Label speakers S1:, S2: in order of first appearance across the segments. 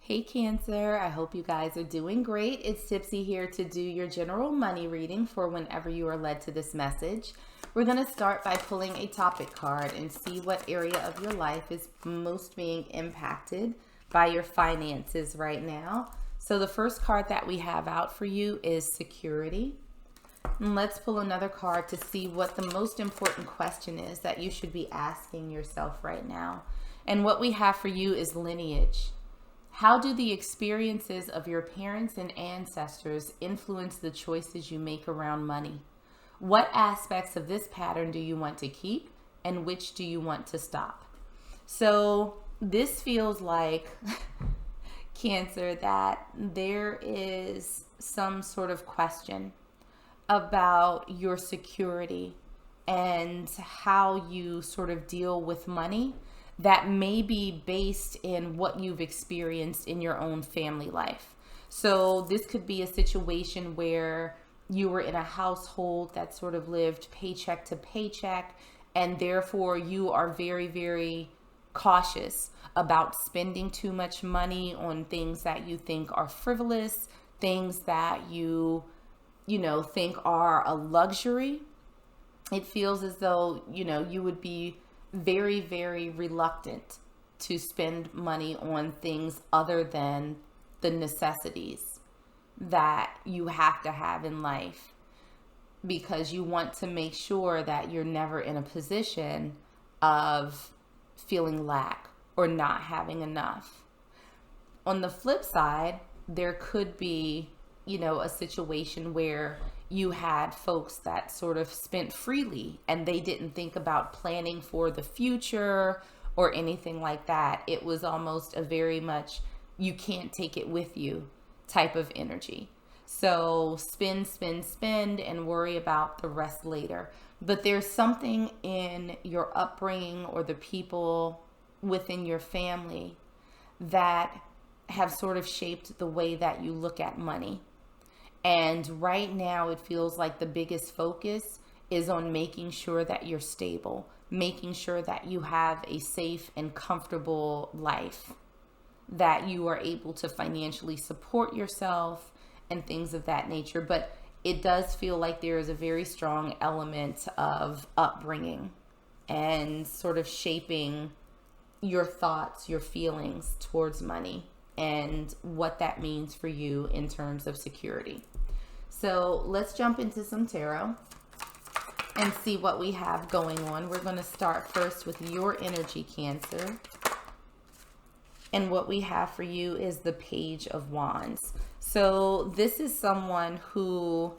S1: Hey Cancer, I hope you guys are doing great. It's Tipsy here to do your general money reading for whenever you are led to this message. We're going to start by pulling a topic card and see what area of your life is most being impacted by your finances right now. So the first card that we have out for you is security. And let's pull another card to see what the most important question is that you should be asking yourself right now. And what we have for you is lineage. How do the experiences of your parents and ancestors influence the choices you make around money? What aspects of this pattern do you want to keep and which do you want to stop? So this feels like, Cancer, that there is some sort of question about your security and how you sort of deal with money that may be based in what you've experienced in your own family life. So this could be a situation where you were in a household that sort of lived paycheck to paycheck, and therefore you are very, very cautious about spending too much money on things that you think are frivolous, things that you think are a luxury. It feels as though, you would be very, very reluctant to spend money on things other than the necessities that you have to have in life, because you want to make sure that you're never in a position of feeling lack or not having enough. On the flip side, there could be, a situation where you had folks that sort of spent freely and they didn't think about planning for the future or anything like that. It was almost a very much you can't take it with you type of energy. So spend, spend, spend and worry about the rest later. But there's something in your upbringing or the people within your family that have sort of shaped the way that you look at money. And right now it feels like the biggest focus is on making sure that you're stable, making sure that you have a safe and comfortable life, that you are able to financially support yourself and things of that nature. But it does feel like there is a very strong element of upbringing and sort of shaping your thoughts, your feelings towards money, and what that means for you in terms of security. So let's jump into some tarot and see what we have going on. We're going to start first with your energy, Cancer. And what we have for you is the Page of Wands. So this is someone who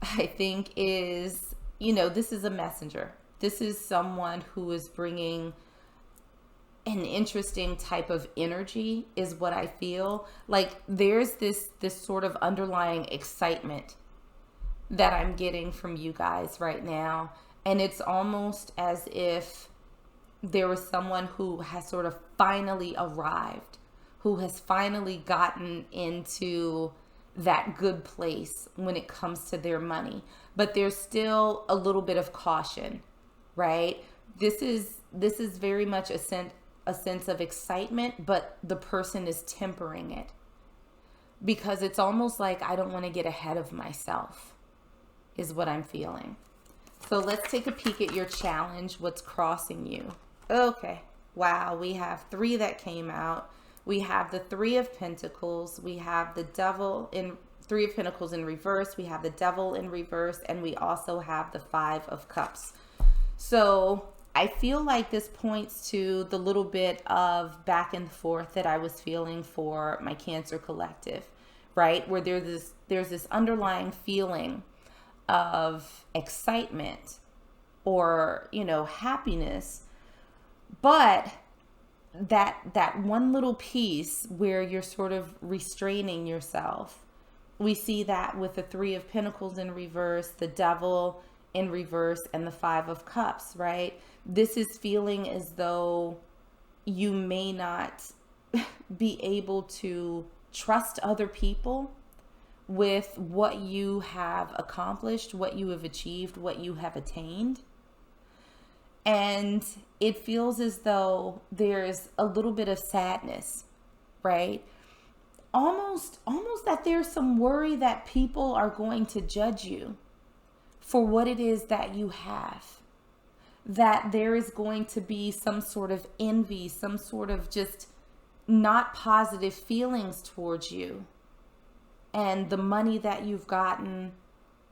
S1: I think is, this is a messenger. This is someone who is bringing an interesting type of energy, is what I feel. Like there's this sort of underlying excitement that I'm getting from you guys right now. And it's almost as if there was someone who has sort of finally arrived, who has finally gotten into that good place when it comes to their money. But there's still a little bit of caution, right? This is very much a sense of excitement, but the person is tempering it because it's almost like, I don't want to get ahead of myself, is what I'm feeling. So let's take a peek at your challenge. What's crossing you? Okay. Wow. We have 3 that came out. We have the 3 of Pentacles. We have the Devil in 3 of Pentacles in reverse. We have the Devil in reverse. And we also have the 5 of Cups. So I feel like this points to the little bit of back and forth that I was feeling for my Cancer collective, right? Where there's this underlying feeling of excitement or, happiness, but that one little piece where you're sort of restraining yourself. We see that with the 3 of Pentacles in reverse, the Devil in reverse, and the 5 of Cups, right? This is feeling as though you may not be able to trust other people with what you have accomplished, what you have achieved, what you have attained. And it feels as though there's a little bit of sadness right? Almost that there's some worry that people are going to judge you for what it is that you have. That there is going to be some sort of envy, some sort of just not positive feelings towards you and the money that you've gotten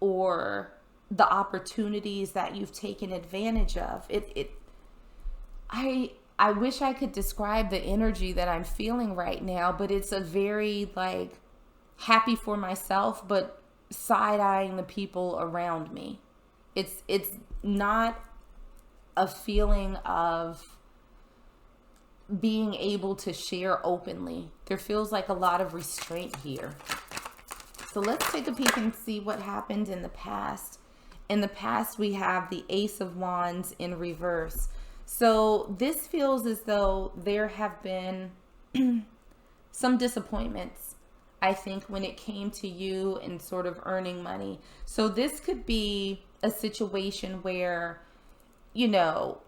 S1: or the opportunities that you've taken advantage of. I wish I could describe the energy that I'm feeling right now, but it's a very like happy for myself, but side-eyeing the people around me. It's not a feeling of being able to share openly. There feels like a lot of restraint here. So let's take a peek and see what happened in the past. In the past, we have the Ace of Wands in reverse. So this feels as though there have been some disappointments, I think, when it came to you and sort of earning money. So this could be a situation where, you know,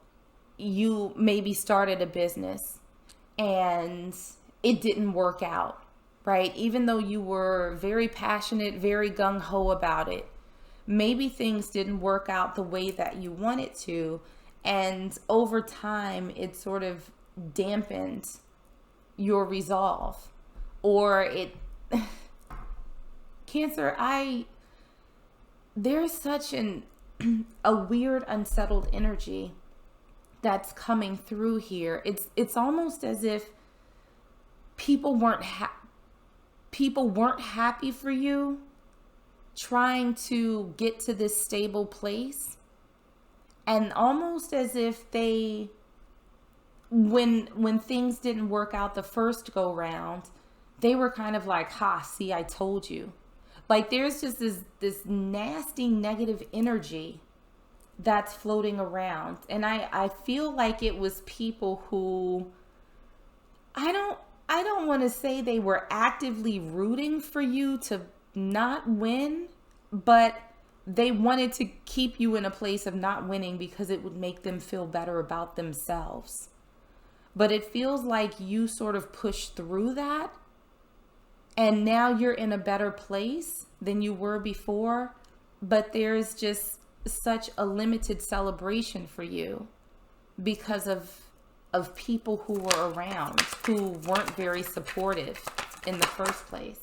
S1: you maybe started a business and it didn't work out, right? Even though you were very passionate, very gung-ho about it, maybe things didn't work out the way that you wanted to. And over time, it sort of dampened your resolve. Or it, Cancer, there's such a weird, unsettled energy that's coming through here. It's almost as if people weren't happy for you trying to get to this stable place. And almost as if they, when things didn't work out the first go round, they were kind of like, ha, see, I told you. Like there's just this nasty negative energy that's floating around. And I feel like it was people who, I don't want to say they were actively rooting for you to not win, but they wanted to keep you in a place of not winning because it would make them feel better about themselves. But it feels like you sort of pushed through that, and now you're in a better place than you were before, but there's just such a limited celebration for you because of people who were around who weren't very supportive in the first place.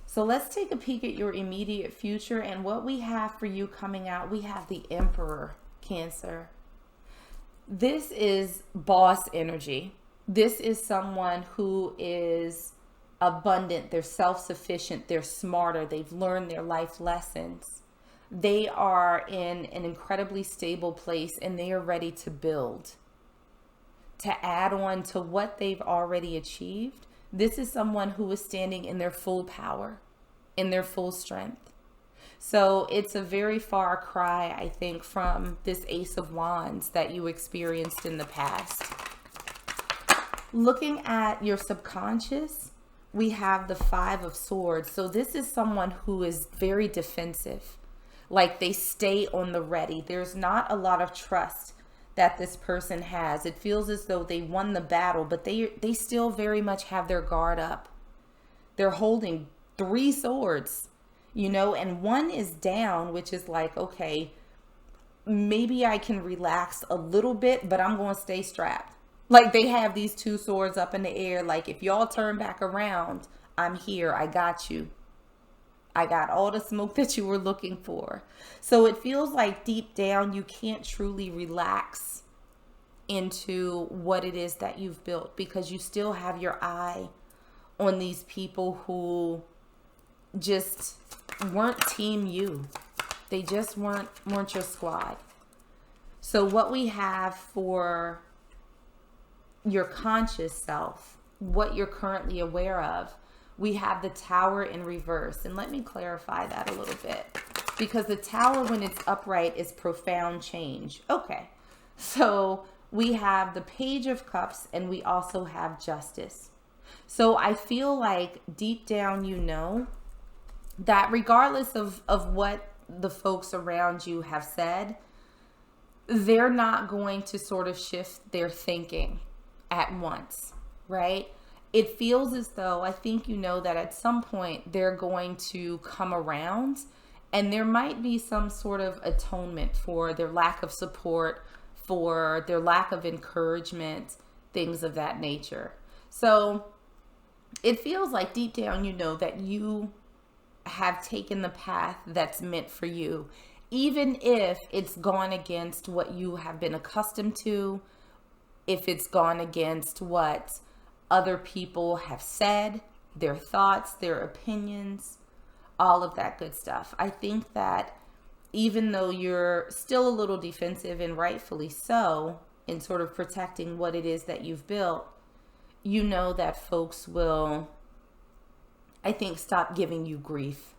S1: So let's take a peek at your immediate future and what we have for you coming out. We have the Emperor, Cancer. This is boss energy. This is someone who is abundant. They're self-sufficient. They're smarter. They've learned their life lessons. They are in an incredibly stable place and they are ready to build, to add on to what they've already achieved. This is someone who is standing in their full power, in their full strength. So it's a very far cry, I think, from this Ace of Wands that you experienced in the past. Looking at your subconscious, we have the Five of Swords. So this is someone who is very defensive. Like they stay on the ready. There's not a lot of trust that this person has. It feels as though they won the battle, but they still very much have their guard up. They're holding 3 swords, you know, and one is down, which is like, okay, maybe I can relax a little bit, but I'm going to stay strapped. Like they have these 2 swords up in the air. Like if y'all turn back around, I'm here. I got you. I got all the smoke that you were looking for. So it feels like deep down, you can't truly relax into what it is that you've built because you still have your eye on these people who just weren't team you. They just weren't your squad. So what we have for your conscious self, what you're currently aware of, we have the Tower in reverse. And let me clarify that a little bit, because the Tower, when it's upright, is profound change. Okay, so we have the Page of Cups and we also have Justice. So I feel like deep down, you know, that regardless of what the folks around you have said, they're not going to sort of shift their thinking at once, right? it feels as though, I think you know that at some point they're going to come around, and there might be some sort of atonement for their lack of support, for their lack of encouragement, things of that nature. So it feels like deep down you know that you have taken the path that's meant for you, even if it's gone against what you have been accustomed to, if it's gone against what other people have said, their thoughts, their opinions, all of that good stuff. I think that even though you're still a little defensive, and rightfully so, in sort of protecting what it is that you've built, you know that folks will, I think, stop giving you grief.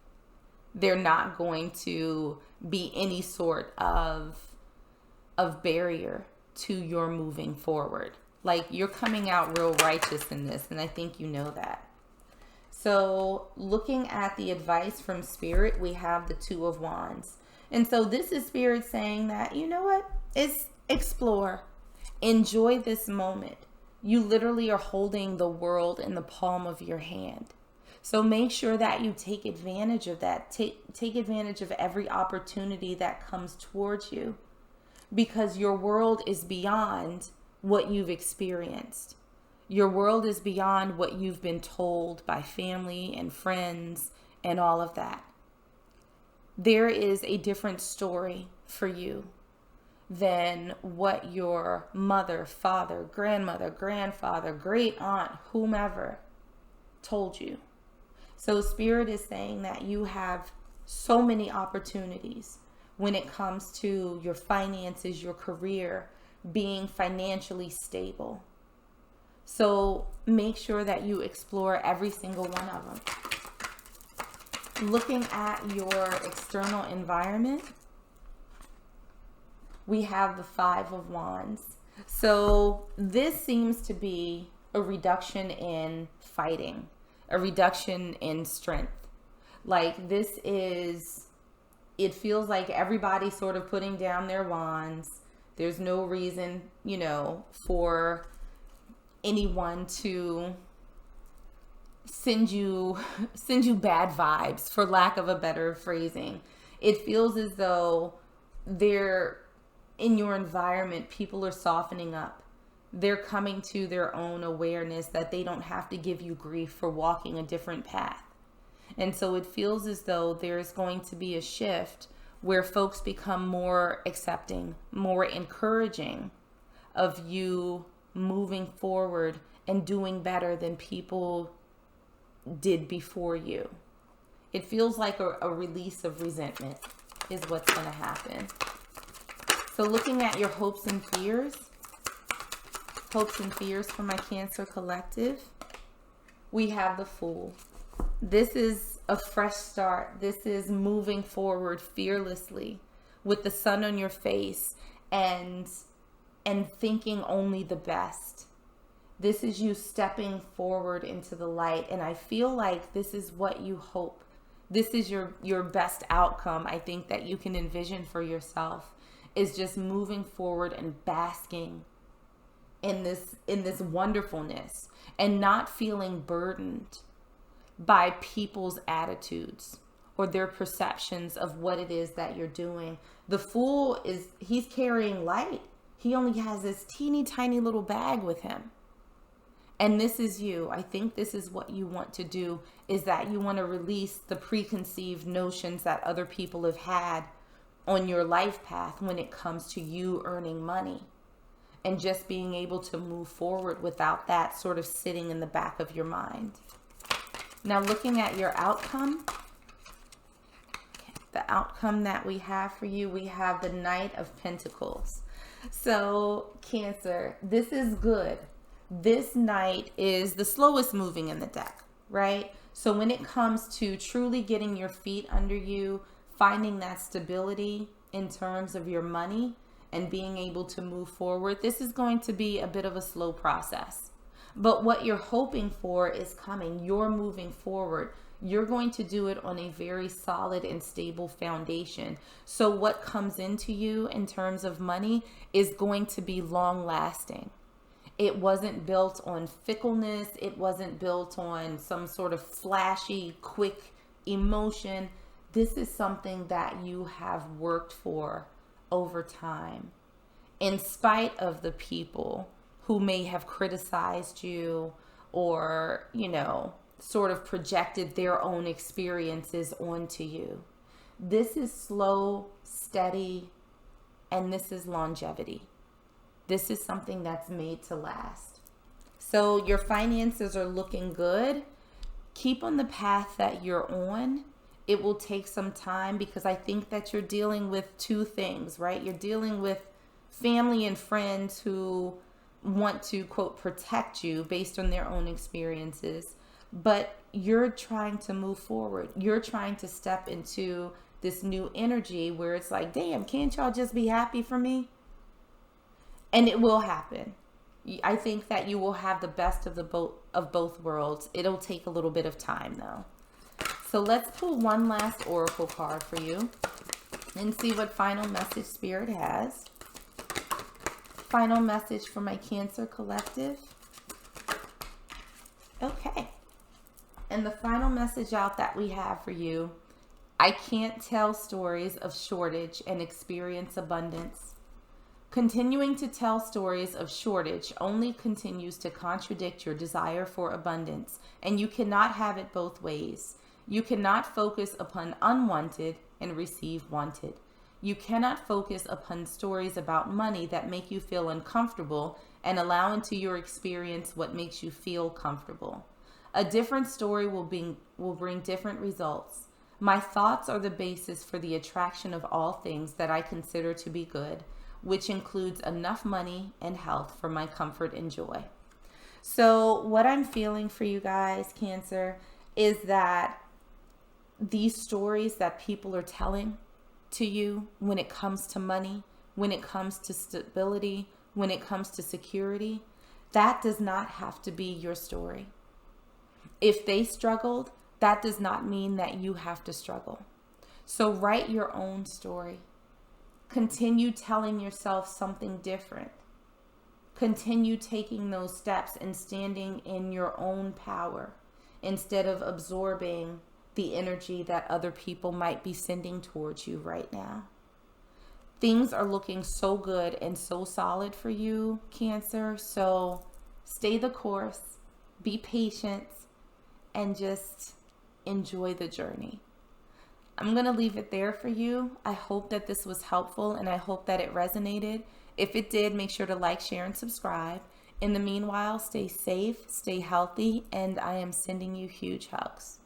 S1: They're not going to be any sort of barrier to your moving forward. Like, you're coming out real righteous in this, and I think you know that. So looking at the advice from Spirit, we have the Two of Wands. And so this is Spirit saying that, you know what? It's explore. Enjoy this moment. You literally are holding the world in the palm of your hand. So make sure that you take advantage of that. Take advantage of every opportunity that comes towards you, because your world is beyond what you've experienced. Your world is beyond what you've been told by family and friends and all of that. There is a different story for you than what your mother, father, grandmother, grandfather, great aunt, whomever told you. So Spirit is saying that you have so many opportunities when it comes to your finances, your career, being financially stable. So make sure that you explore every single one of them. Looking at your external environment, we have the Five of Wands. So this seems to be a reduction in fighting, a reduction in strength. Like, this is, it feels like everybody's sort of putting down their wands. There's no reason, for anyone to send you bad vibes, for lack of a better phrasing. It feels as though in your environment, people are softening up. They're coming to their own awareness that they don't have to give you grief for walking a different path. And so it feels as though there's going to be a shift where folks become more accepting, more encouraging of you moving forward and doing better than people did before you. It feels like a release of resentment is what's going to happen. So looking at your hopes and fears for my Cancer collective, we have the Fool. This is a fresh start. This is moving forward fearlessly with the sun on your face and thinking only the best. This is you stepping forward into the light. And I feel like this is what you hope. This is your best outcome, I think, that you can envision for yourself, is just moving forward and basking in this wonderfulness and not feeling burdened by people's attitudes or their perceptions of what it is that you're doing. The Fool he's carrying light. He only has this teeny tiny little bag with him. And this is you. I think this is what you want to do, is that you want to release the preconceived notions that other people have had on your life path when it comes to you earning money, and just being able to move forward without that sort of sitting in the back of your mind. Now, looking at your outcome, the outcome that we have for you, we have the Knight of Pentacles. So Cancer, this is good. This Knight is the slowest moving in the deck, right? So when it comes to truly getting your feet under you, finding that stability in terms of your money and being able to move forward, this is going to be a bit of a slow process. But what you're hoping for is coming. You're moving forward. You're going to do it on a very solid and stable foundation. So what comes into you in terms of money is going to be long lasting. It wasn't built on fickleness. It wasn't built on some sort of flashy, quick emotion. This is something that you have worked for over time, in spite of the people who may have criticized you or, sort of projected their own experiences onto you. This is slow, steady, and this is longevity. This is something that's made to last. So your finances are looking good. Keep on the path that you're on. It will take some time because I think that you're dealing with two things, right? You're dealing with family and friends who want to, quote, protect you based on their own experiences, but you're trying to move forward. You're trying to step into this new energy where it's like, damn, can't y'all just be happy for me? And it will happen. I think that you will have the best of both worlds. It'll take a little bit of time though. So let's pull one last oracle card for you and see what final message Spirit has. Final message for my Cancer collective. Okay. And the final message out that we have for you: I can't tell stories of shortage and experience abundance. Continuing to tell stories of shortage only continues to contradict your desire for abundance, and you cannot have it both ways. You cannot focus upon unwanted and receive wanted. You cannot focus upon stories about money that make you feel uncomfortable and allow into your experience what makes you feel comfortable. A different story will bring different results. My thoughts are the basis for the attraction of all things that I consider to be good, which includes enough money and health for my comfort and joy. So what I'm feeling for you guys, Cancer, is that these stories that people are telling to you when it comes to money, when it comes to stability, when it comes to security, that does not have to be your story. If they struggled, that does not mean that you have to struggle. So write your own story. Continue telling yourself something different. Continue taking those steps and standing in your own power instead of absorbing the energy that other people might be sending towards you right now. Things are looking so good and so solid for you, Cancer. So stay the course, be patient, and just enjoy the journey. I'm going to leave it there for you. I hope that this was helpful and I hope that it resonated. If it did, make sure to like, share, and subscribe. In the meanwhile, stay safe, stay healthy, and I am sending you huge hugs.